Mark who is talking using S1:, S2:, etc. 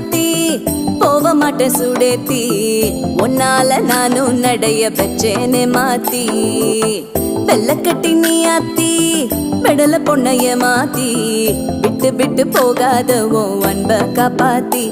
S1: மாத்தி போக மாட்டேன் சுடேத்தி உன்னால நானும் நடைய பெச்சேனே மாத்தி வெள்ளக்கட்டி நீ ஆத்தி பெடல பொண்ணைய மாத்தி விட்டு விட்டு போகாத உன் அன்ப காப்பாத்தி